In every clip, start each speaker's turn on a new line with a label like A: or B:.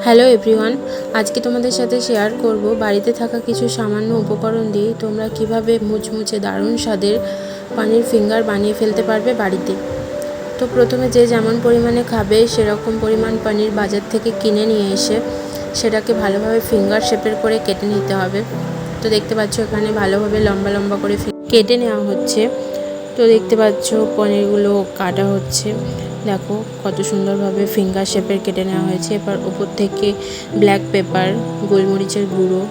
A: Hello everyone, আজকে তোমাদের সাথে শেয়ার করব বাড়িতে থাকা কিছু সামান্য উপকরণ দিয়ে তোমরা কিভাবে মুচমুচে দারুণ স্বাদের পানির ফিঙ্গার বানিয়ে ফেলতে পারবে বাড়িতে। তো প্রথমে যে যেমন পরিমাণে খাবে সেরকম পরিমাণ পনির বাজার থেকে কিনে নিয়ে এসে সেটাকে ভালোভাবে ফিঙ্গার শেপের করে কেটে নিতে হবে। তো দেখতে পাচ্ছ এখানে ভালোভাবে লম্বা লম্বা করে কেটে নেওয়া হচ্ছে। তো দেখতে পাচ্ছ পনিরগুলো কাটা হচ্ছে, দেখো কত সুন্দরভাবে ফিঙ্গার শেপের কেটে নেওয়া হয়েছে। এবার উপর থেকে ব্ল্যাক পেপার, গোলমরিচের গুঁড়ো,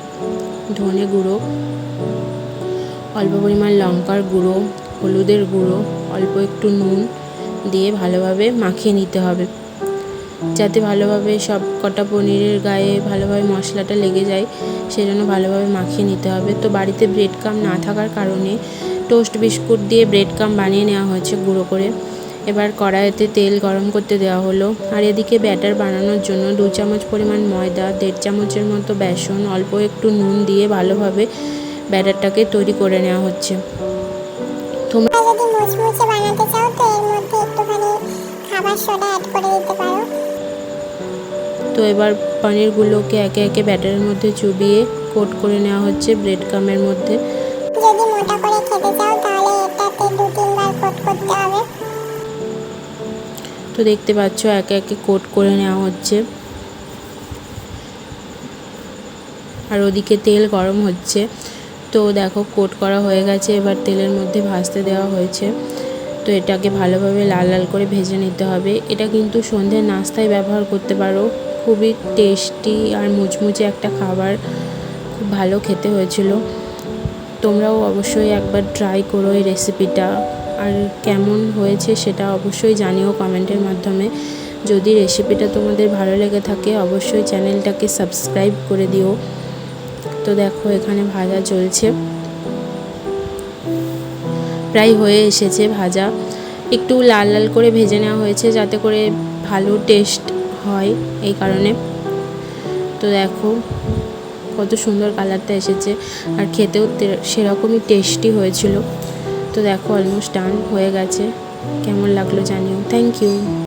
A: ধনে গুঁড়ো, অল্প পরিমাণ লঙ্কার গুঁড়ো, হলুদের গুঁড়ো, অল্প একটু নুন দিয়ে ভালোভাবে মাখিয়ে নিতে হবে, যাতে ভালোভাবে সব কটা পনিরের গায়ে ভালোভাবে মশলাটা লেগে যায়, সেজন্য ভালোভাবে মাখিয়ে নিতে হবে। তো বাড়িতে ব্রেড ক্রাম্ব না থাকার কারণে টোস্ট বিস্কুট দিয়ে ব্রেড ক্রাম্ব বানিয়ে নেওয়া হয়েছে গুঁড়ো করে। এবার কড়াইতে তেল গরম করতে দেওয়া হলো, আর এদিকে ব্যাটার বানানোর জন্য 2 চামচ পরিমাণ ময়দা, 1.5 চামচের মতো বেসন, অল্প একটু নুন দিয়ে ভালোভাবে ব্যাটারটাকে তৈরি করে নেওয়া হচ্ছে। তোমরা
B: যদি মুচমুচে বানাতে চাও তো এর মধ্যে একটুখানি খাবার সোডা অ্যাড করে দিতে পারো।
A: তো এবার পনিরগুলোকে একে একে ব্যাটারের মধ্যে চুবিয়ে কোট করে নেওয়া হচ্ছে ব্রেড ক্রাম্বের মধ্যে।
B: যদি মোটা করে খেতে চাও তাহলে এটাতে 2-3 বার কোট করতে হবে।
A: তো দেখতে পাচ্ছ একে একে কোট করে নেওয়া হচ্ছে, আর ওদিকে তেল গরম হচ্ছে। তো দেখো কোট করা হয়ে গেছে, এবার তেলের মধ্যে ভাজতে দেওয়া হয়েছে। তো এটাকে ভালোভাবে লাল লাল করে ভেজে নিতে হবে। এটা কিন্তু সন্ধ্যের নাস্তায় ব্যবহার করতে পারো, খুবই টেস্টি আর মুচমুচে একটা খাবার, খুব ভালো খেতে হয়েছিল। তোমরাও অবশ্যই একবার ট্রাই করো এই রেসিপিটা, আর কেমন হয়েছে সেটা অবশ্যই জানিও কমেন্টের মাধ্যমে। যদি রেসিপিটা তোমাদের ভালো লেগে থাকে অবশ্যই চ্যানেলটাকে সাবস্ক্রাইব করে দিও। তো দেখো এখানে ভাজা চলছে, প্রায় হয়ে এসেছে ভাজা। একটু লাল লাল করে ভেজে নেওয়া হয়েছে যাতে করে ভালো টেস্ট হয়, এই কারণে। তো দেখো কত সুন্দর কালারটা এসেছে, আর খেতেও সেরকমই টেস্টি হয়েছিল। তো দেখো অলমোস্ট ডান হয়ে গেছে, কেমন লাগলো জানিও। Thank you.